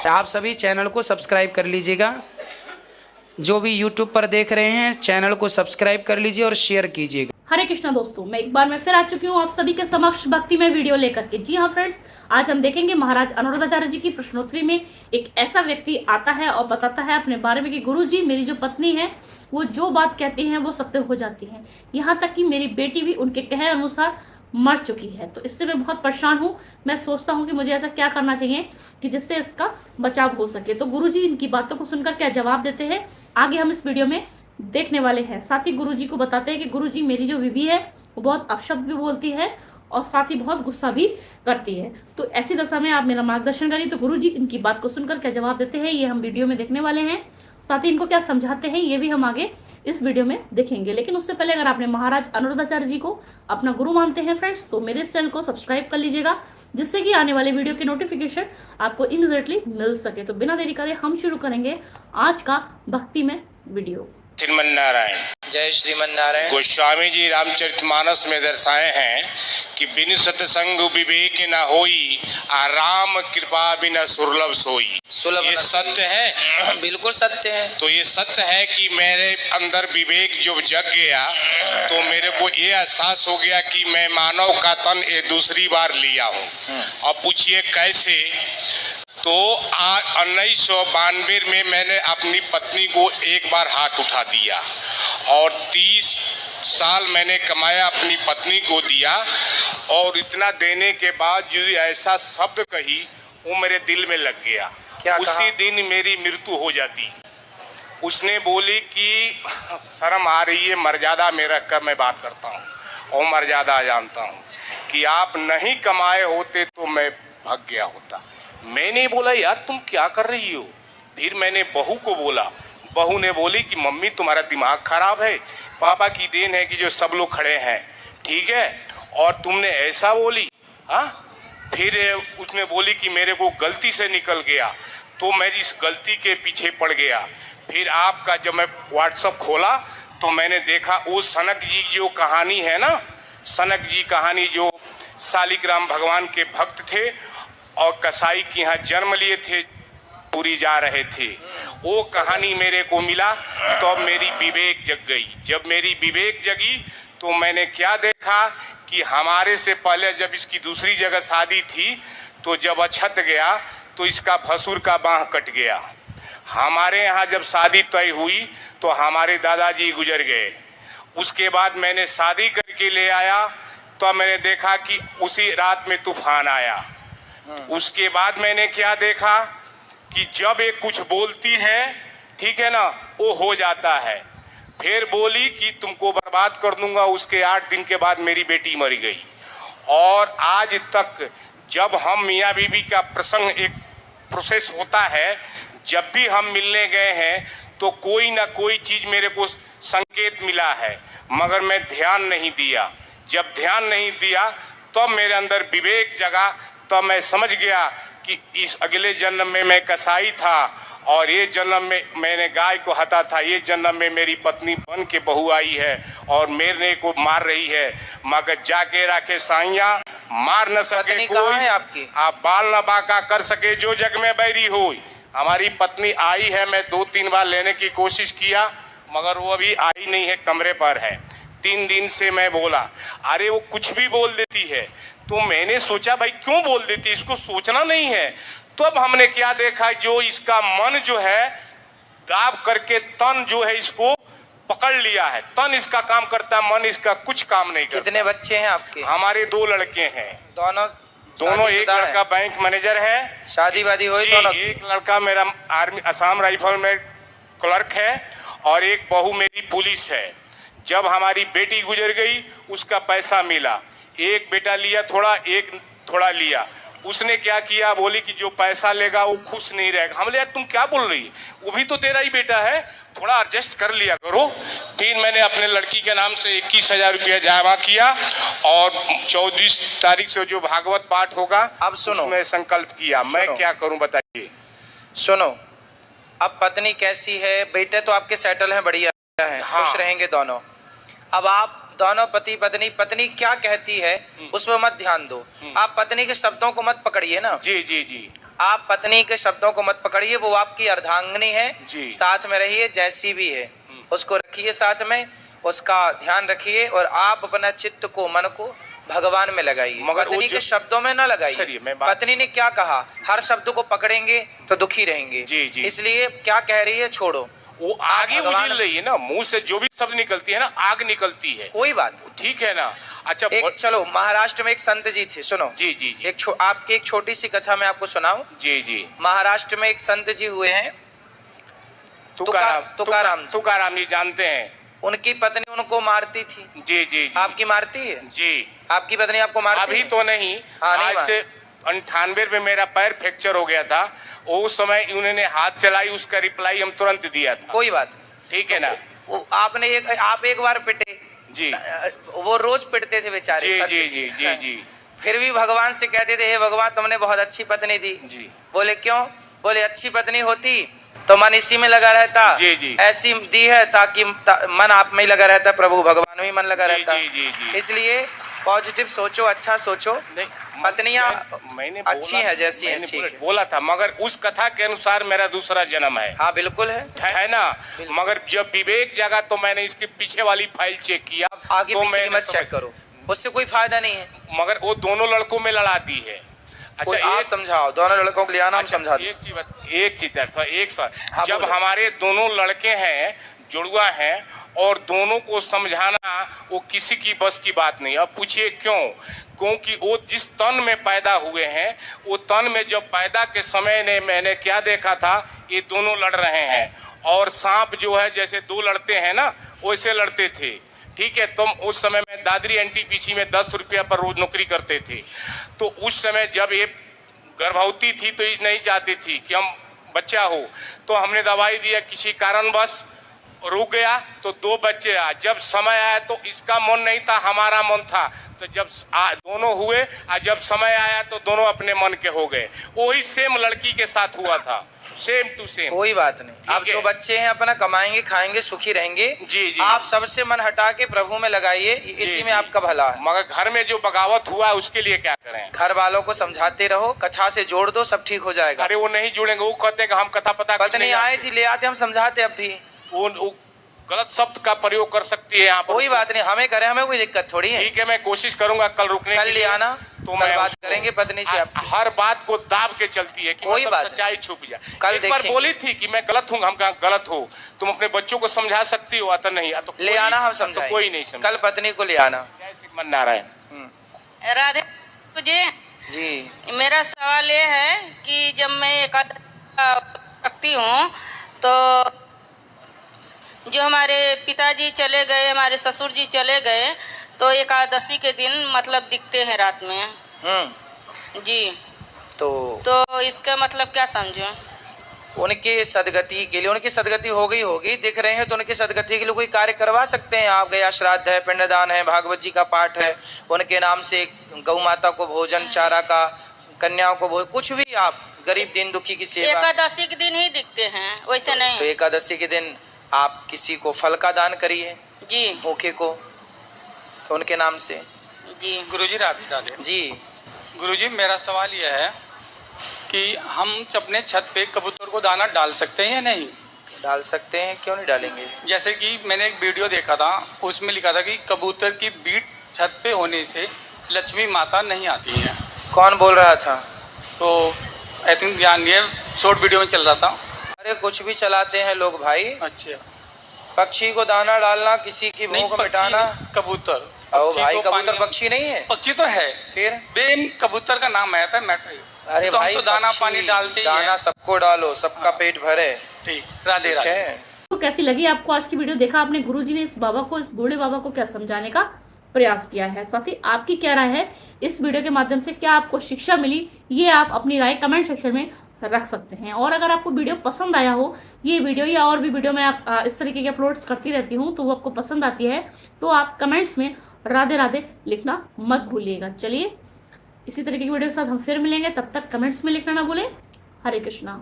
आप सभी चैनल को सब्सक्राइब कर लीजिएगा। जो भी यूट्यूब पर देख रहे हैं चैनल को सब्सक्राइब कर लीजिए और शेयर कीजिएगा। हरे कृष्णा दोस्तों, मैं एक बार मैं फिर आ चुकी हूँ आप सभी के समक्ष भक्ति में वीडियो लेकर के। जी हाँ फ्रेंड्स, आज हम देखेंगे महाराज अनुरुद्धाचार्य जी की प्रश्नोत्तरी में एक ऐसा व्यक्ति आता है और बताता है अपने बारे में कि गुरु जी, मेरी जो पत्नी है वो जो बात कहती हैं वो सत्य हो जाती है। यहाँ तक कि मेरी बेटी भी उनके कहे अनुसार मर चुकी है। तो इससे मैं बहुत परेशान हूँ। मैं सोचता हूँ कि मुझे ऐसा क्या करना चाहिए कि जिससे इसका बचाव हो सके। तो गुरुजी इनकी बातों को सुनकर क्या जवाब देते हैं, आगे हम इस वीडियो में देखने वाले हैं। साथ ही गुरुजी को बताते हैं कि गुरुजी, मेरी जो बीवी है वो बहुत अपशब्द भी बोलती है और साथ ही बहुत गुस्सा भी करती है। तो ऐसी दशा में आप मेरा मार्गदर्शन करिए। तो गुरुजी इनकी बात को सुनकर क्या जवाब देते हैं ये हम वीडियो में देखने वाले हैं। साथ ही इनको क्या समझाते हैं ये भी हम आगे इस वीडियो में देखेंगे। लेकिन उससे पहले अगर आपने महाराज अनुरुद्धाचार्य जी को अपना गुरु मानते हैं फ्रेंड्स, तो मेरे इस चैनल को सब्सक्राइब कर लीजिएगा, जिससे कि आने वाले वीडियो के नोटिफिकेशन आपको इमीडिएटली मिल सके। तो बिना देरी करे हम शुरू करेंगे आज का भक्ति में वीडियो। श्रीमन नारायण। जय श्रीमन नारायण। गोस्वामी जी रामचरितमानस में दर्शाए हैं कि बिन सत्संग विवेक न होई, आ राम कृपा बिना सुलभ सोई। ये सत्य है, बिल्कुल सत्य है। तो ये सत्य है कि मेरे अंदर विवेक जो जग गया तो मेरे को ये एहसास हो गया कि मैं मानव का तन ये दूसरी बार लिया हूँ। अब पूछिए कैसे। तो 1992 में मैंने अपनी पत्नी को एक बार हाथ उठा दिया और 30 साल मैंने कमाया अपनी पत्नी को दिया। और इतना देने के बाद जो ऐसा शब्द कही वो मेरे दिल में लग गया। उसी दिन मेरी मृत्यु हो जाती। उसने बोली कि शर्म आ रही है, मर्यादा में रख कर मैं बात करता हूँ और मर्यादा जानता हूँ कि आप नहीं कमाए होते तो मैं भाग गया होता। मैंने बोला यार तुम क्या कर रही हो। फिर मैंने बहू को बोला। बहू ने बोली कि मम्मी तुम्हारा दिमाग खराब है, पापा की देन है कि जो सब लोग खड़े हैं, ठीक है, और तुमने ऐसा बोली। हाँ, फिर उसने बोली कि मेरे को गलती से निकल गया तो मैं इस गलती के पीछे पड़ गया। फिर आपका जब मैं व्हाट्सएप खोला तो मैंने देखा वो सनक जी जो कहानी है ना, सनक जी कहानी जो शालिग्राम भगवान के भक्त थे और कसाई के यहाँ जन्म लिए थे, पूरी जा रहे थे, वो कहानी मेरे को मिला। तो अब मेरी विवेक जग गई। जब मेरी विवेक जगी तो मैंने क्या देखा कि हमारे से पहले जब इसकी दूसरी जगह शादी थी तो जब अछत गया तो इसका भसुर का बाँह कट गया। हमारे यहाँ जब शादी तय हुई तो हमारे दादाजी गुजर गए। उसके बाद मैंने शादी करके ले आया तो मैंने देखा कि उसी रात में तूफान आया। उसके बाद मैंने क्या देखा कि जब एक कुछ बोलती है, ठीक है ना, वो हो जाता है। फिर बोली कि तुमको बर्बाद कर दूंगा। उसके 8 दिन के बाद मेरी बेटी मर गई। और आज तक जब हम मियाँ बीवी का प्रसंग एक प्रोसेस होता है, जब भी हम मिलने गए हैं तो कोई ना कोई चीज़ मेरे को संकेत मिला है, मगर मैं ध्यान नहीं दिया। जब ध्यान नहीं दिया तब मेरे अंदर विवेक जगा। तब मैं समझ गया कि इस अगले जन्म में मैं कसाई था और ये जन्म में मैंने गाय को हता था। ये जन्म में मेरी पत्नी बन के बहू आई है और मेरे को मार रही है, मगर जाके रखे साइया मार न सके कोई है आपकी, आप बाल न बाका कर सके जो जग में बैरी हो। हमारी पत्नी आई है, मैं 2-3 बार लेने की कोशिश किया मगर वो अभी आई नहीं है, कमरे पर है। 3 दिन से मैं बोला, अरे वो कुछ भी बोल देती है। तो मैंने सोचा भाई क्यों बोल देती, इसको सोचना नहीं है। तो अब हमने क्या देखा, जो इसका मन जो है दाब करके तन जो है इसको पकड़ लिया है। तन इसका काम करता है, मन इसका कुछ काम नहीं करता। कितने बच्चे हैं आपके? हमारे 2 लड़के हैं। दोनों एक लड़का बैंक मैनेजर है, शादी वादी हुई दोनों? एक लड़का मेरा आर्मी असम राइफल में क्लर्क है और एक बहू मेरी पुलिस है। जब हमारी बेटी गुजर गई उसका पैसा मिला, एक बेटा लिया थोड़ा, एक थोड़ा लिया। उसने क्या किया, बोली कि जो पैसा लेगा वो खुश नहीं रहेगा। हम बोले यार तुम क्या बोल रही है, वो भी तो तेरा ही बेटा है, थोड़ा एडजस्ट कर लिया करो। फिर मैंने अपने लड़की के नाम से 21,000 रुपया जमा किया और 24 तारीख से जो भागवत पाठ होगा अब सुनो, उसमें संकल्प किया। मैं क्या करूं बताइए। सुनो, अब पत्नी कैसी है, बेटे तो आपके सेटल हैं, बढ़िया हैं, हाँ। खुश रहेंगे दोनों। अब आप दोनों पति पत्नी, पत्नी क्या कहती है उस पर मत ध्यान दो, आप पत्नी के शब्दों को मत पकड़िए ना। जी जी जी, आप पत्नी के शब्दों को मत पकड़िए, वो आपकी अर्धांगिनी है, जी। साथ में रहिए, जैसी भी है उसको रखिए साथ में, उसका ध्यान रखिए और आप अपना चित्त को, मन को भगवान में लगाइए, मगर पत्नी के शब्दों में न लगाइए। पत्नी ने क्या कहा, हर शब्द को पकड़ेंगे तो दुखी रहेंगे। जी जी, इसलिए क्या कह रही है, छोड़ो, वो आग ही उजिल रही है ना, मुंह से जो भी शब्द निकलती है ना, आग निकलती है। कोई बात ठीक है ना। अच्छा एक चलो, महाराष्ट्र में एक संत जी थे, सुनो। जी जी जी, आपकी एक छोटी सी कथा मैं आपको सुनाऊं। जी जी, महाराष्ट्र में एक संत जी हुए हैं, तुकाराम जी, जानते हैं। उनकी पत्नी उनको मारती थी। जी जी जी, आपकी मारती है? जी, आपकी पत्नी आपको मारती अभी है? तो नहीं, आज से 98 में मेरा पैर फ्रैक्चर हो गया था, उस समय उन्होंने हाथ चलाई, उसका रिप्लाई हम तुरंत दिया था। कोई बात नहीं, ठीक है ना। आप एक बार पिटे जी, वो रोज पिटते थे बेचारे। जी जी जी जी जी, फिर भी भगवान से कहते थे, हे भगवान तुमने बहुत अच्छी पत्नी दी। जी, बोले क्यों? बोले अच्छी पत्नी होती तो मन इसी में लगा रहता। जी जी, ऐसी दी है ताकि मन आप में ही लगा रहता, प्रभु भगवान में ही मन लगा रहता। जी जी जी, इसलिए पॉजिटिव सोचो, अच्छा सोचो। पत्नियां मैंने अच्छी है जैसी है, ठीक है। बोला था, मगर उस कथा के अनुसार मेरा दूसरा जन्म है। हाँ बिल्कुल है ना। मगर जब विवेक जगा तो मैंने इसके पीछे वाली फाइल चेक किया, आगे तो पीछे की मत चेक करो, उससे कोई फायदा नहीं है। मगर वो दोनों लड़कों में लड़ा दी है। अच्छा आप समझाओ, दोनों लड़कों को ले आना, हम समझा दें। एक चीज जब हमारे दोनों लड़के हैं, जुड़वा हैं, और दोनों को समझाना वो किसी की बस की बात नहीं। अब पूछिए क्यों? क्योंकि वो जिस तन में पैदा हुए हैं, वो तन में जब पैदा के समय ने मैंने क्या देखा था, ये दोनों लड़ रहे हैं, और सांप जो है जैसे दो लड़ते हैं ना, वैसे लड़ते थे। ठीक है, तुम उस समय में दादरी एनटीपीसी में 10 रुपया पर रोज नौकरी करते थे। तो उस समय जब ये गर्भवती थी तो ये नहीं चाहती थी कि हम बच्चा हो, तो हमने दवाई दिया, किसी कारणवश रुक गया तो 2 बच्चे आए। जब समय आया तो इसका मन नहीं था, हमारा मन था, तो जब दोनों हुए और जब समय आया तो दोनों अपने मन के हो गए। वही सेम लड़की के साथ हुआ था, सेम टू सेम। कोई बात नहीं, आप जो बच्चे हैं अपना कमाएंगे, खाएंगे, सुखी रहेंगे। जी जी, आप सबसे मन हटा के प्रभु में लगाइए, इसी में आपका भला है। मगर घर में जो बगावत हुआ उसके लिए क्या करें? घर वालों को समझाते रहो, कथा से जोड़ दो, सब ठीक हो जाएगा। अरे वो नहीं जुड़ेंगे, वो कहते हैं कि हम कथा पता पत्नी आए जी ले आते, हम समझाते, अब भी वो गलत शब्द का प्रयोग कर सकती है यहाँ पर। कोई बात नहीं, हमें करें, हमें कोई दिक्कत थोड़ी है। ठीक है, मैं कोशिश करूंगा कल रुकने कल ले आना, तो कल मैं बात करेंगे पत्नी से। आप हर बात को दाब के चलती है कि कोई मतलब बात सच्चाई छुप जाए। कल एक बार बोली थी कि मैं गलत हूँ, हम कहा गलत हो, तुम अपने बच्चों को समझा सकती हो, आता नहीं तो ले आना, हम समझाएंगे। कोई नहीं समझ, कल पत्नी को ले आना। जय श्री मन नारायण। राधे जी, मेरा सवाल ये है कि जब मैं एकादशी रखती हूँ तो जो हमारे पिताजी चले गए, हमारे ससुर जी चले गए, तो एकादशी के दिन मतलब दिखते हैं रात में। जी, तो इसका मतलब क्या समझूं? उनके सदगति के लिए, उनकी सदगति हो गई होगी, दिख रहे हैं तो उनकी सदगति के लिए कोई कार्य करवा सकते हैं आप। गया श्राद्ध है, पिंडदान है, भागवत जी का पाठ है, उनके नाम से गौ माता को भोजन, चारा का, कन्याओं को भोजन, कुछ भी आप गरीब दिन दुखी की सेवा। एकादशी के दिन ही दिखते हैं, वैसे नहीं। तो एकादशी के दिन आप किसी को फल का दान करिए जी, भूखे को, उनके नाम से। जी गुरुजी राधे राधे। जी गुरुजी, मेरा सवाल यह है कि हम अपने छत पे कबूतर को दाना डाल सकते हैं या नहीं? डाल सकते हैं, क्यों नहीं डालेंगे। जैसे कि मैंने एक वीडियो देखा था, उसमें लिखा था कि कबूतर की बीट छत पे होने से लक्ष्मी माता नहीं आती है। कौन बोल रहा था? तो आई थिंक ध्यान ये शॉर्ट वीडियो में चल रहा था। अरे कुछ भी चलाते हैं लोग भाई। अच्छा, पक्षी को दाना डालना, किसी की भूख मिटाना। कबूतर, ओ भाई, कबूतर पक्षी नहीं है? पक्षी तो है, फिर बेन कबूतर का नाम आया था मैटर। अरे तो भाई, हम तो दाना पक्षी, पानी डालते ही दाना हैं। सबको डालो, सबका पेट भरे। ठीक, राधे राधे। तो कैसी लगी आपको आज की वीडियो? देखा आपने गुरुजी ने इस बाबा को, इस बूढ़े बाबा को क्या समझाने का प्रयास किया है। साथ ही आपकी क्या राय है इस वीडियो के माध्यम से, क्या आपको शिक्षा मिली, ये आप अपनी राय कमेंट सेक्शन में रख सकते हैं। और अगर आपको वीडियो पसंद आया हो, ये वीडियो या और भी वीडियो मैं इस तरीके के अपलोड्स करती रहती हूँ, तो वो आपको पसंद आती है तो आप कमेंट्स में राधे राधे लिखना मत भूलिएगा। चलिए इसी तरीके की वीडियो के साथ हम फिर मिलेंगे, तब तक कमेंट्स में लिखना ना भूलें। हरे कृष्णा।